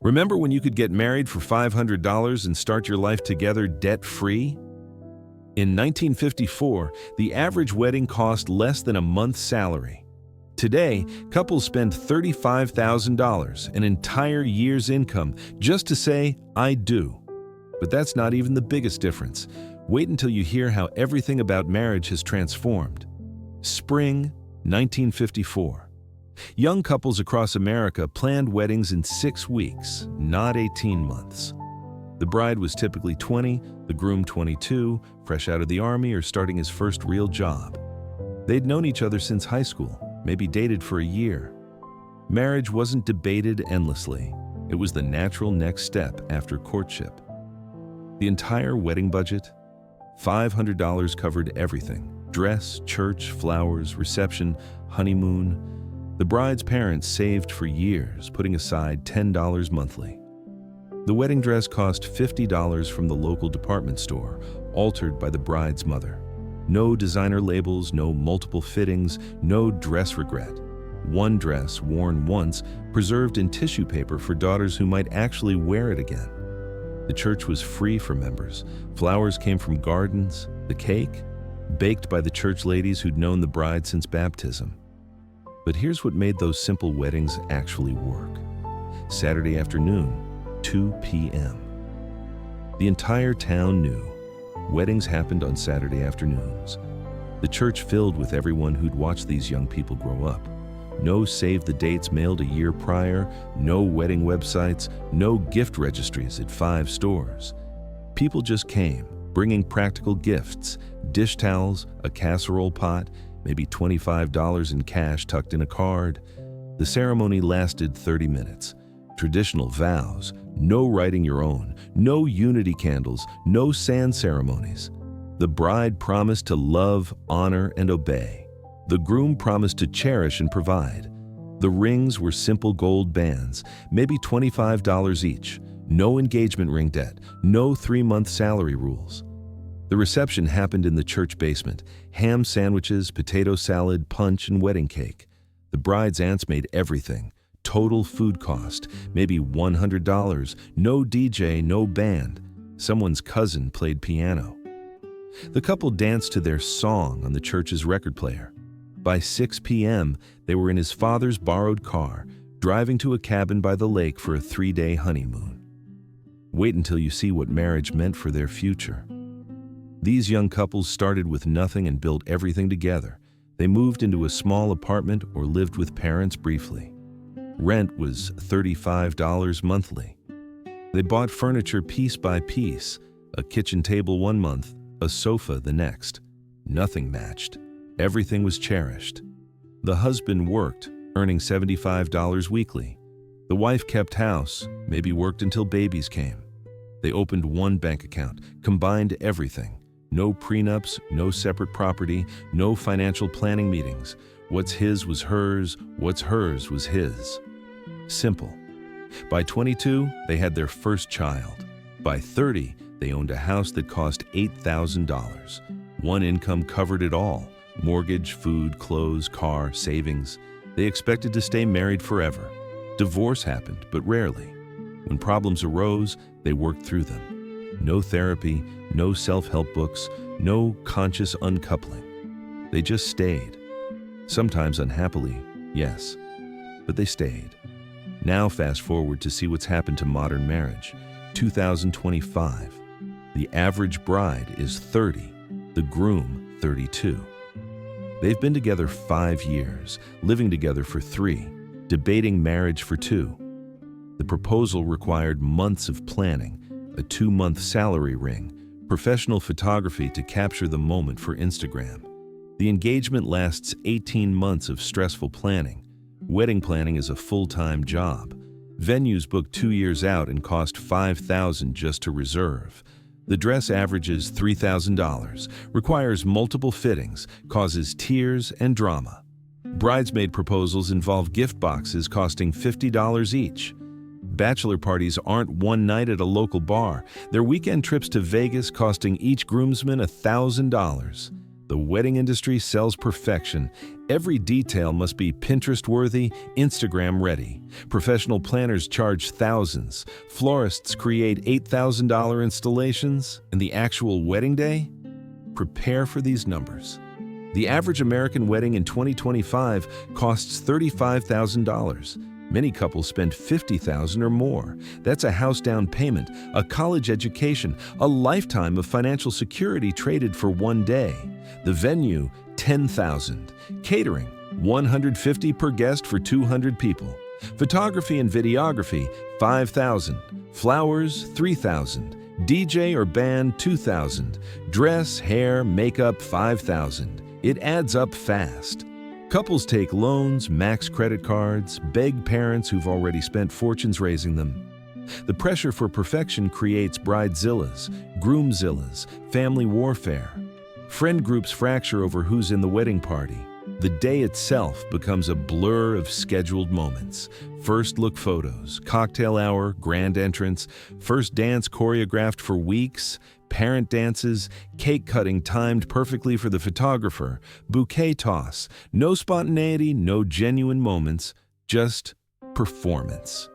Remember when you could get married for $500 and start your life together debt-free? In 1954, the average wedding cost less than a month's salary. Today, couples spend $35,000, an entire year's income, just to say, "I do." But that's not even the biggest difference. Wait until you hear how everything about marriage has transformed. Spring 1954. Young couples across America planned weddings in 6 weeks, not 18 months. The bride was typically 20, the groom 22, fresh out of the army or starting his first real job. They'd known each other since high school, maybe dated for a year. Marriage wasn't debated endlessly. It was the natural next step after courtship. The entire wedding budget? $500 covered everything: dress, church, flowers, reception, honeymoon. The bride's parents saved for years, putting aside $10 monthly. The wedding dress cost $50 from the local department store, altered by the bride's mother. No designer labels, no multiple fittings, no dress regret. One dress, worn once, preserved in tissue paper for daughters who might actually wear it again. The church was free for members. Flowers came from gardens. The cake? Baked by the church ladies who'd known the bride since baptism. But here's what made those simple weddings actually work. Saturday afternoon, 2 p.m. The entire town knew. Weddings happened on Saturday afternoons. The church filled with everyone who'd watched these young people grow up. No save-the-dates mailed a year prior, no wedding websites, no gift registries at 5 stores. People just came, bringing practical gifts, dish towels, a casserole pot, maybe $25 in cash tucked in a card. The ceremony lasted 30 minutes. Traditional vows, no writing your own, no unity candles, no sand ceremonies. The bride promised to love, honor, and obey. The groom promised to cherish and provide. The rings were simple gold bands, maybe $25 each. No engagement ring debt, no 3-month salary rules. The reception happened in the church basement. Ham sandwiches, potato salad, punch, and wedding cake. The bride's aunts made everything. Total food cost, maybe $100. No DJ, no band. Someone's cousin played piano. The couple danced to their song on the church's record player. By 6 p.m., they were in his father's borrowed car, driving to a cabin by the lake for a 3-day honeymoon. Wait until you see what marriage meant for their future. These young couples started with nothing and built everything together. They moved into a small apartment or lived with parents briefly. Rent was $35 monthly. They bought furniture piece by piece, a kitchen table one month, a sofa the next. Nothing matched. Everything was cherished. The husband worked, earning $75 weekly. The wife kept house, maybe worked until babies came. They opened one bank account, combined everything. No prenups, no separate property, no financial planning meetings. What's his was hers, what's hers was his. Simple. By 22, they had their first child. By 30, they owned a house that cost $8,000. One income covered it all: mortgage, food, clothes, car, savings. They expected to stay married forever. Divorce happened, but rarely. When problems arose, they worked through them. No therapy, no self-help books, no conscious uncoupling. They just stayed. Sometimes unhappily, yes, but they stayed. Now fast forward to see what's happened to modern marriage. 2025. The average bride is 30, the groom 32. They've been together 5 years, living together for 3, debating marriage for 2. The proposal required months of planning, a 2-month salary ring, professional photography to capture the moment for Instagram. The engagement lasts 18 months of stressful planning. Wedding planning is a full-time job. Venues book 2 years out and cost $5,000 just to reserve. The dress averages $3,000, requires multiple fittings, causes tears and drama. Bridesmaid proposals involve gift boxes costing $50 each. Bachelor parties aren't one night at a local bar. They're weekend trips to Vegas costing each groomsman $1,000. The wedding industry sells perfection. Every detail must be Pinterest-worthy, Instagram-ready. Professional planners charge thousands. Florists create $8,000 installations. And the actual wedding day? Prepare for these numbers. The average American wedding in 2025 costs $35,000. Many couples spend $50,000 or more. That's a house down payment, a college education, a lifetime of financial security traded for one day. The venue, $10,000. Catering, $150 per guest for 200 people. Photography and videography, $5,000. Flowers, $3,000. DJ or band, $2,000. Dress, hair, makeup, $5,000. It adds up fast. Couples take loans, max credit cards, beg parents who've already spent fortunes raising them. The pressure for perfection creates bridezillas, groomzillas, family warfare. Friend groups fracture over who's in the wedding party. The day itself becomes a blur of scheduled moments. First look photos, cocktail hour, grand entrance, first dance choreographed for weeks, parent dances, cake cutting timed perfectly for the photographer, bouquet toss, no spontaneity, no genuine moments, just performance.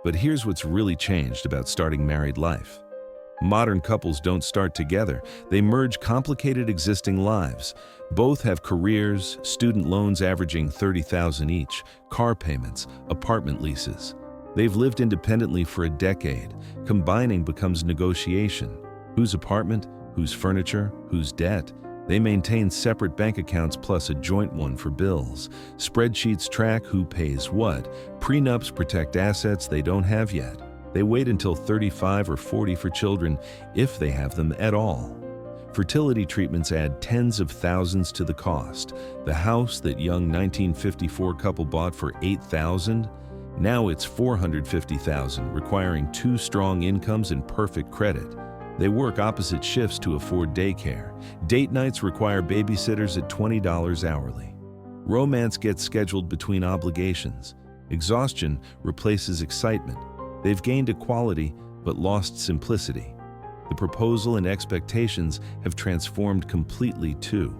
But here's what's really changed about starting married life. Modern couples don't start together. They merge complicated existing lives. Both have careers, student loans averaging $30,000 each, car payments, apartment leases. They've lived independently for a decade. Combining becomes negotiation. Whose apartment, whose furniture, whose debt? They maintain separate bank accounts plus a joint one for bills. Spreadsheets track who pays what. Prenups protect assets they don't have yet. They wait until 35 or 40 for children, if they have them at all. Fertility treatments add tens of thousands to the cost. The house that young 1954 couple bought for $8,000, now it's $450,000, requiring two strong incomes and perfect credit. They work opposite shifts to afford daycare. Date nights require babysitters at $20 hourly. Romance gets scheduled between obligations. Exhaustion replaces excitement. They've gained equality, but lost simplicity. The proposal and expectations have transformed completely too.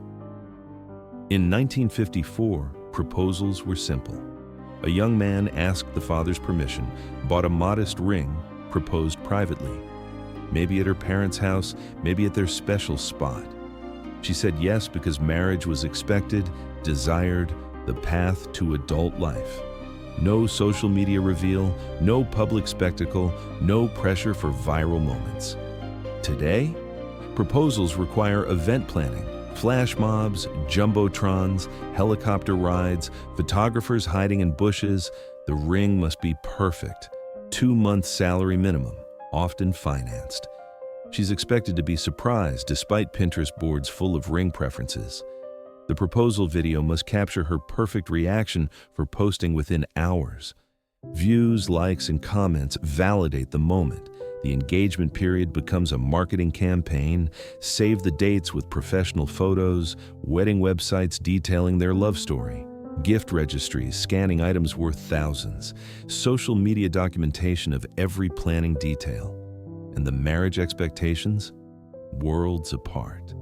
In 1954, proposals were simple. A young man asked the father's permission, bought a modest ring, proposed privately. Maybe at her parents' house, maybe at their special spot. She said yes because marriage was expected, desired, the path to adult life. No social media reveal, no public spectacle, no pressure for viral moments. Today, proposals require event planning, flash mobs, jumbotrons, helicopter rides, photographers hiding in bushes. The ring must be perfect. 2 months salary minimum, often financed. She's expected to be surprised despite Pinterest boards full of ring preferences. The proposal video must capture her perfect reaction for posting within hours. Views, likes, and comments validate the moment. The engagement period becomes a marketing campaign. Save the dates with professional photos, wedding websites detailing their love story, gift registries scanning items worth thousands, social media documentation of every planning detail. And the marriage expectations? Worlds apart.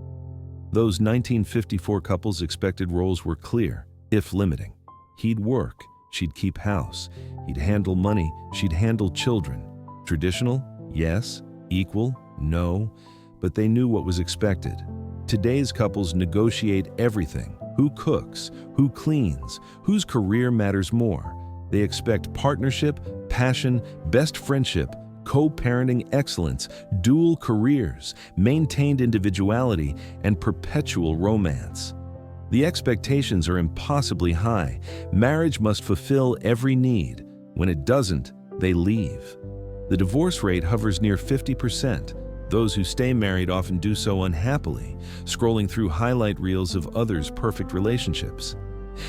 Those 1954 couples' expected roles were clear, if limiting. He'd work, she'd keep house. He'd handle money, she'd handle children. Traditional? Yes. Equal? No. But they knew what was expected. Today's couples negotiate everything. Who cooks? Who cleans? Whose career matters more? They expect partnership, passion, best friendship, co-parenting excellence, dual careers, maintained individuality, and perpetual romance. The expectations are impossibly high. Marriage must fulfill every need. When it doesn't, they leave. The divorce rate hovers near 50%. Those who stay married often do so unhappily, scrolling through highlight reels of others' perfect relationships.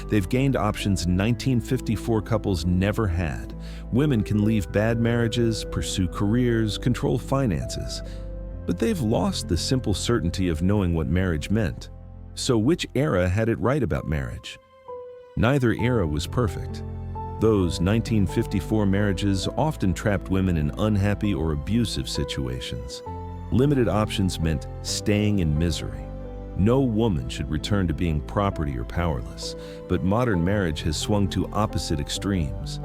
They've gained options 1954 couples never had. Women can leave bad marriages, pursue careers, control finances. But they've lost the simple certainty of knowing what marriage meant. So which era had it right about marriage? Neither era was perfect. Those 1954 marriages often trapped women in unhappy or abusive situations. Limited options meant staying in misery. No woman should return to being property or powerless, but modern marriage has swung to opposite extremes.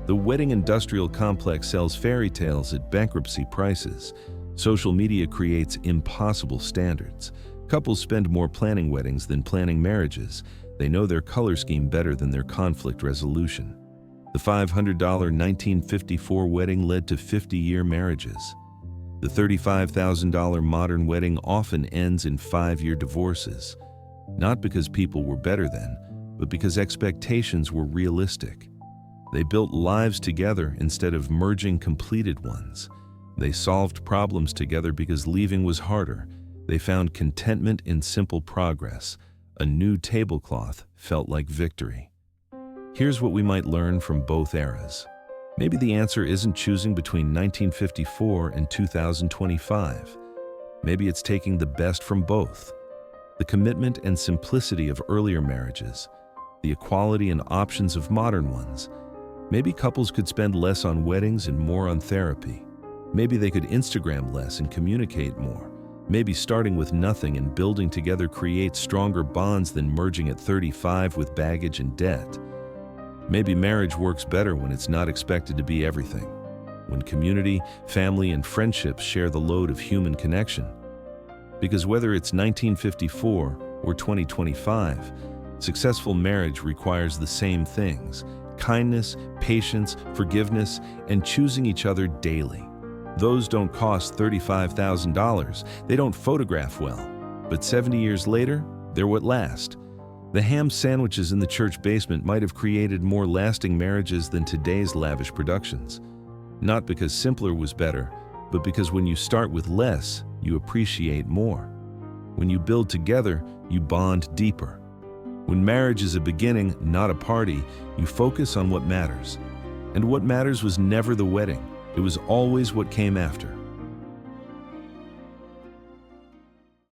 The wedding industrial complex sells fairy tales at bankruptcy prices. Social media creates impossible standards. Couples spend more planning weddings than planning marriages. They know their color scheme better than their conflict resolution. The $500 1954 wedding led to 50-year marriages. The $35,000 modern wedding often ends in 5-year divorces, not because people were better then, but because expectations were realistic. They built lives together instead of merging completed ones. They solved problems together because leaving was harder. They found contentment in simple progress. A new tablecloth felt like victory. Here's what we might learn from both eras. Maybe the answer isn't choosing between 1954 and 2025. Maybe it's taking the best from both. The commitment and simplicity of earlier marriages, the equality and options of modern ones. Maybe couples could spend less on weddings and more on therapy. Maybe they could Instagram less and communicate more. Maybe starting with nothing and building together creates stronger bonds than merging at 35 with baggage and debt. Maybe marriage works better when it's not expected to be everything, when community, family, and friendships share the load of human connection. Because whether it's 1954 or 2025, successful marriage requires the same things: kindness, patience, forgiveness, and choosing each other daily. Those don't cost $35,000. They don't photograph well. But 70 years later, they're what last. The ham sandwiches in the church basement might have created more lasting marriages than today's lavish productions. Not because simpler was better, but because when you start with less, you appreciate more. When you build together, you bond deeper. When marriage is a beginning, not a party, you focus on what matters. And what matters was never the wedding. It was always what came after.